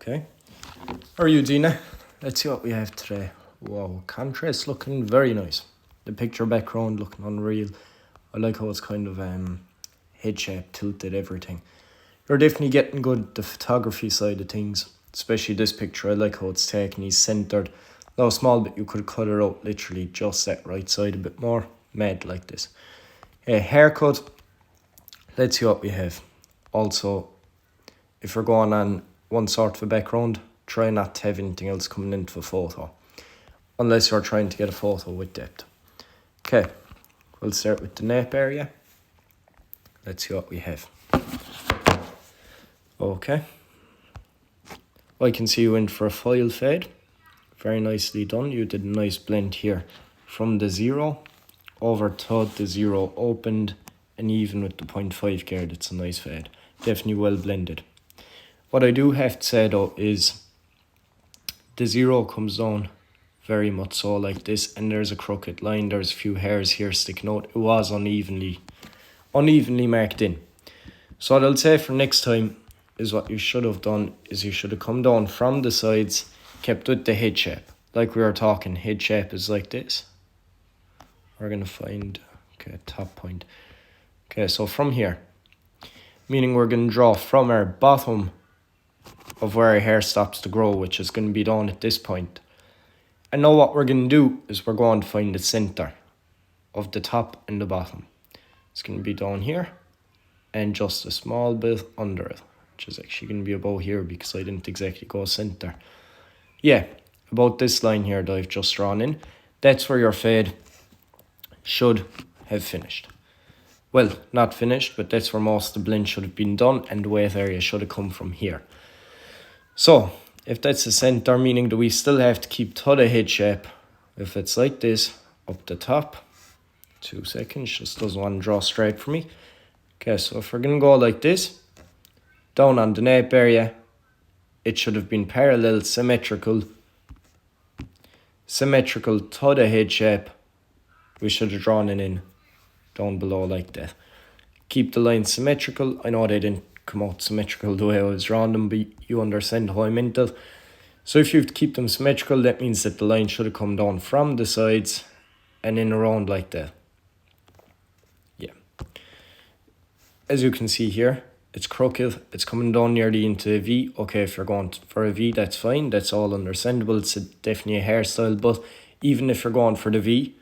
Okay. How are you, Dina? Let's see what we have today. Wow, contrast looking very nice. The picture background looking unreal. I like how it's kind of head shape, tilted, everything. You're definitely getting good the photography side of things, especially this picture. I like how it's taken. He's centered. Now small bit you could cut it out literally just that right side a bit more. Mad like this. Haircut. Let's see what we have. Also, if you're going on one sort of a background, try not to have anything else coming into a photo. Unless you're trying to get a photo with depth. Okay, we'll start with the nape area. Let's see what we have. Okay. I can see you went for a foil fade. Very nicely done. You did a nice blend here. From the 0 over to the 0 opened, and even with the 0.5 guard, it's a nice fade. Definitely well blended. What I do have to say though is the 0 comes down very much so like this, and there's a crooked line. There's a few hairs here sticking out. It was unevenly marked in. So what I'll say for next time is what you should have done is you should have come down from the sides, kept with the head shape. Like we were talking, head shape is like this. We're going to find, top point. Okay, so from here, meaning we're going to draw from our bottom of where our hair stops to grow, which is going to be down at this point. And now what we're going to do is we're going to find the center of the top and the bottom. It's going to be down here and just a small bit under it, which is actually going to be about here because I didn't exactly go center. Yeah, about this line here that I've just drawn in. That's where your fade should have finished. Well, not finished, but that's where most of the blend should have been done, and the weight area should have come from here. So, if that's the center, meaning that we still have to keep to the head shape. If it's like this, up the top, 2 seconds, just doesn't want to draw straight for me. Okay, so if we're going to go like this, down on the nape area, it should have been parallel, symmetrical to the head shape. We should have drawn it in down below like that. Keep the lines symmetrical. I know they didn't come out symmetrical the way I was drawing them, but you understand how I meant it. So if you have to keep them symmetrical, that means that the line should have come down from the sides and in around like that. Yeah. As you can see here, it's crooked. It's coming down nearly into a V. Okay, if you're going for a V, that's fine. That's all understandable. It's definitely a hairstyle. But even if you're going for the V,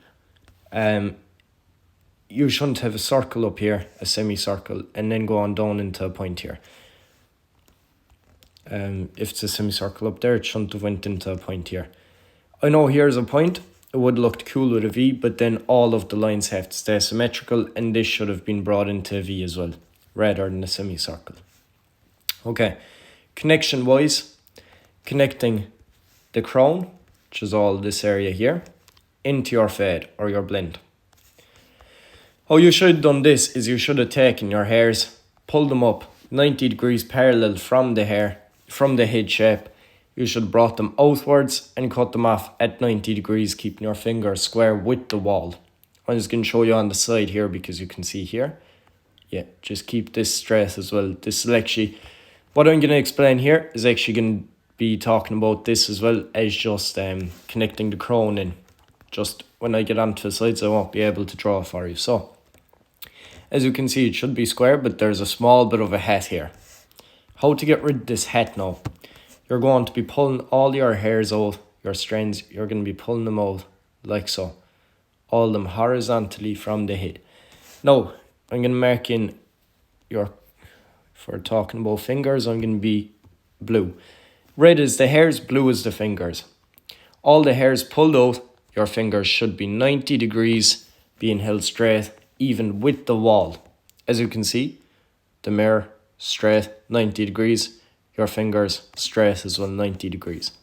you shouldn't have a circle up here, a semicircle, and then go on down into a point here. If it's a semicircle up there, it shouldn't have went into a point here. I know here's a point. It would have looked cool with a V, but then all of the lines have to stay symmetrical, and this should have been brought into a V as well, rather than a semicircle. Okay, connection-wise, connecting the crown, which is all this area here, into your fade or your blend. How you should have done this is you should have taken your hairs, pulled them up 90 degrees parallel from the hair, from the head shape. You should have brought them outwards and cut them off at 90 degrees, keeping your fingers square with the wall. I'm just going to show you on the side here because you can see here. Yeah, just keep this straight as well. This is actually, what I'm going to explain here is actually going to be talking about this as well as just connecting the crown in. Just when I get onto the sides, I won't be able to draw for you. So, as you can see, it should be square, but there's a small bit of a hat here. How to get rid of this hat now? You're going to be pulling all your hairs out, your strands, you're going to be pulling them out like so. All of them horizontally from the head. Now, I'm going to mark in your, for talking about fingers, I'm going to be blue. Red is the hairs, blue is the fingers. All the hairs pulled out, your fingers should be 90 degrees, being held straight, even with the wall. As you can see, the mirror straight 90 degrees, your fingers straight as well 90 degrees.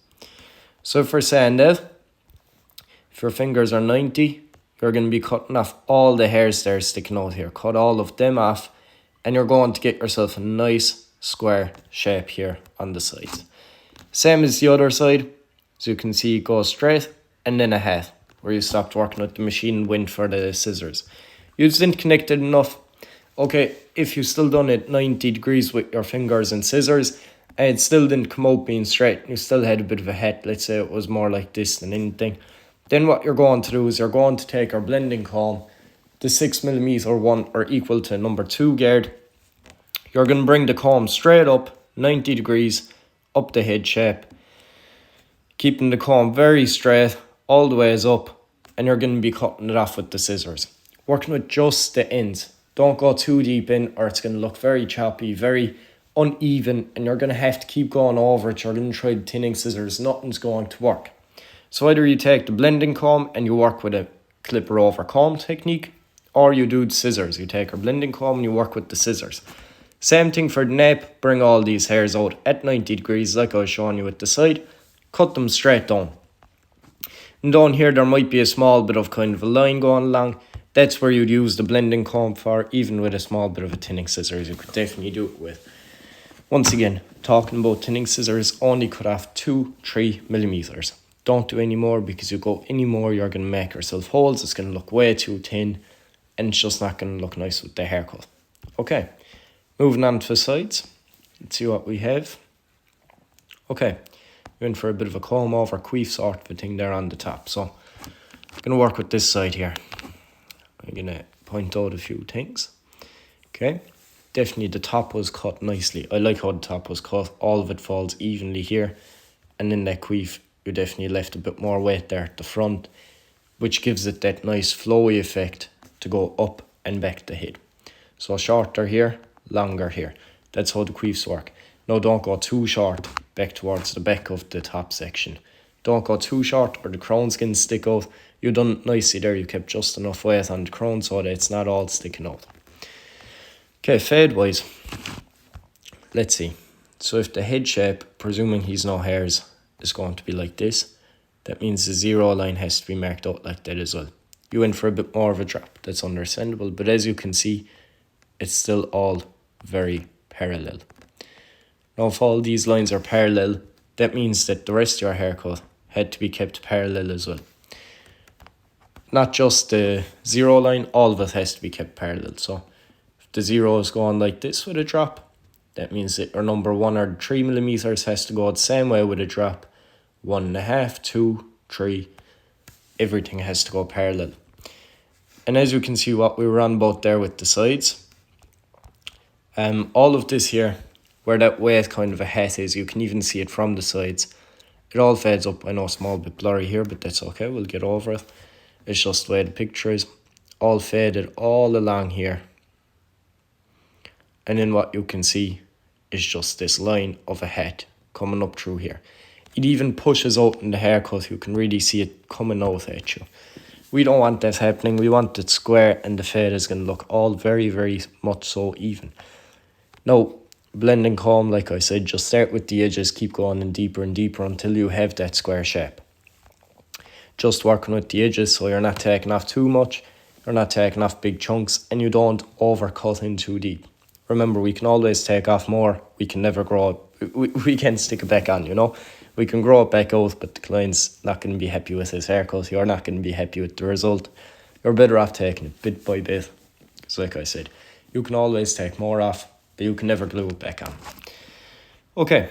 So if we're saying that, if your fingers are 90, you're going to be cutting off all the hairs there sticking out here. Cut all of them off, and you're going to get yourself a nice square shape here on the sides. Same as the other side. As you can see, it goes straight and then a hat, where you stopped working with the machine and went for the scissors. You just didn't connect it enough. Okay, if you still done it 90 degrees with your fingers and scissors, And it still didn't come out being straight. You still had a bit of a head. Let's say it was more like this than anything. Then what you're going to do is you're going to take our blending comb, the 6mm one or equal to number 2 guard. You're going to bring the comb straight up 90 degrees up the head shape, keeping the comb very straight all the ways up, and you're going to be cutting it off with the scissors, working with just the ends. Don't go too deep in or it's going to look very choppy, very uneven, and you're going to have to keep going over it. You're going to try the thinning scissors, nothing's going to work. So either you take the blending comb and you work with a clipper over comb technique, or you do the scissors. You take your blending comb and you work with the scissors. Same thing for the nape. Bring all these hairs out at 90 degrees like I was showing you at the side. Cut them straight down. And down here there might be a small bit of kind of a line going along. That's where you'd use the blending comb for. Even with a small bit of a thinning scissors, you could definitely do it with. Once again, talking about thinning scissors, only cut off 2-3mm. Don't do any more, because you go any more you're going to make yourself holes. It's going to look way too thin and it's just not going to look nice with the haircut. Okay, moving on to the sides. Let's see what we have. Okay, we're in for a bit of a comb over queef sort of a thing there on the top. So I'm going to work with this side here. I'm going to point out a few things. Okay, definitely the top was cut nicely. I like how the top was cut. All of it falls evenly here. And in that queef, you definitely left a bit more weight there at the front, which gives it that nice flowy effect to go up and back the head. So shorter here, longer here. That's how the queefs work. Now don't go too short back towards the back of the top section. Don't go too short or the crown's going to stick out. You done it nicely there. You kept just enough weight on the crown so that it's not all sticking out. Okay, fade wise. Let's see. So if the head shape, presuming he's no hairs, is going to be like this, that means the 0 line has to be marked out like that as well. You went for a bit more of a drop. That's understandable. But as you can see, it's still all very parallel. Now if all these lines are parallel, that means that the rest of your haircut had to be kept parallel as well. Not just the 0 line, all of it has to be kept parallel. So if the 0 is going like this with a drop, that means that your number 1 or 3mm has to go the same way with a drop. 1.5, 2, 3, everything has to go parallel. And as you can see what we were on about there with the sides, all of this here, where that weight kind of a hat is, you can even see it from the sides. It all fades up. I know a small bit blurry here, but that's okay, we'll get over it. It's just the way the picture is. All faded all along here. And then what you can see is just this line of a hat coming up through here. It even pushes out in the haircut. You can really see it coming out at you. We don't want that happening. We want it square, and the fade is going to look all very, very much so even. Now, blending comb, like I said, just start with the edges, keep going in deeper and deeper until you have that square shape. Just working with the edges so you're not taking off too much, you're not taking off big chunks, and you don't overcut in too deep. Remember, we can always take off more. We can never grow it. We can stick it back on, you know. We can grow it back out, but the client's not going to be happy with his haircut. You're not going to be happy with the result. You're better off taking it bit by bit. Because like I said, you can always take more off, but you can never glue it back on. Okay.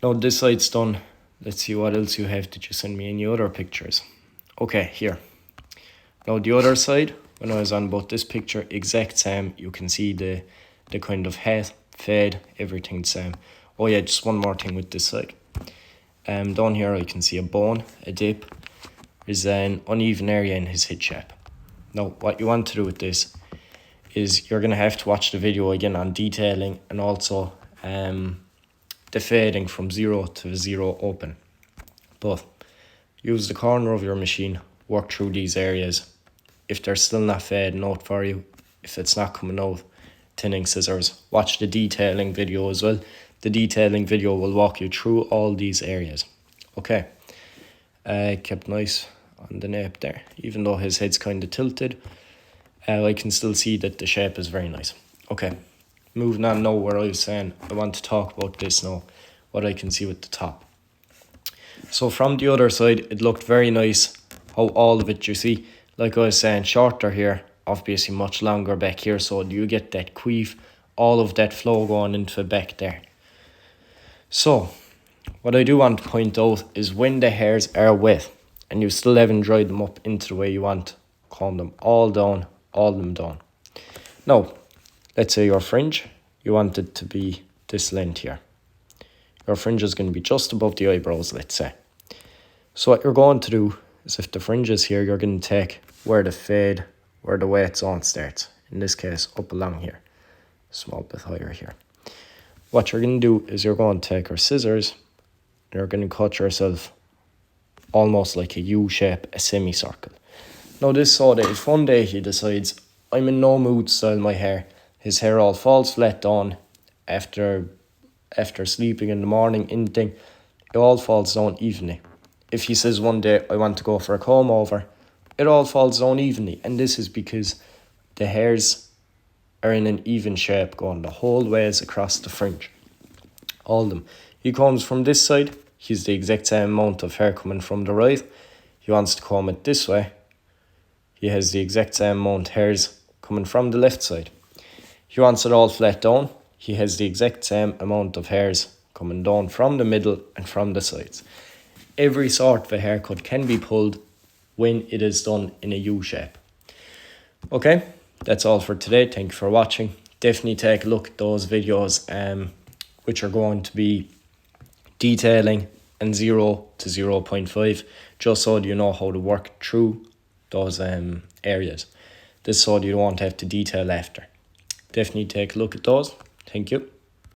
Now this side's done. Let's see what else you have. Did you send me any other pictures? Okay, here. Now the other side, when I was on about this picture, exact same. You can see the kind of hat, fade, everything the same. Oh yeah, just one more thing with this side. Down here I can see a bone, a dip. There's an uneven area in his head shape. Now what you want to do with this is you're going to have to watch the video again on detailing and also the fading from 0 to 0 open. But use the corner of your machine, work through these areas. If they're still not fading out for you, if it's not coming out, thinning scissors. Watch the detailing video as well. The detailing video will walk you through all these areas. Okay, kept nice on the nape there. Even though his head's kind of tilted, I can still see that the shape is very nice. Okay, moving on now where I was saying I want to talk about this now, what I can see with the top. So from the other side, it looked very nice how all of it, you see, like I was saying, shorter here, obviously much longer back here, so you get that queef, all of that flow going into the back there. So, what I do want to point out is when the hairs are wet and you still haven't dried them up into the way you want, comb them all down, all of them down. Now, let's say your fringe, you want it to be this length here. Your fringe is going to be just above the eyebrows, let's say. So what you're going to do is if the fringe is here, you're going to take where the fade, where the wet zone starts. In this case, up along here. Small bit higher here. What you're going to do is you're going to take your scissors, and you're going to cut yourself almost like a U shape, a semicircle. Now this so that if one day he decides, I'm in no mood to style my hair, his hair all falls flat down after sleeping in the morning, anything, it all falls down evenly. If he says one day, I want to go for a comb over, it all falls down evenly. And this is because the hairs are in an even shape going the whole ways across the fringe. All of them. He combs from this side, he's the exact same amount of hair coming from the right. He wants to comb it this way, he has the exact same amount of hairs coming from the left side. He wants it all flat down, he has the exact same amount of hairs coming down from the middle and from the sides. Every sort of a haircut can be pulled when it is done in a U shape. Okay, that's all for today. Thank you for watching. Definitely take a look at those videos which are going to be detailing and 0 to 0.5, just so that you know how to work through those areas. This so that you don't have to detail after. Definitely take a look at those. Thank you.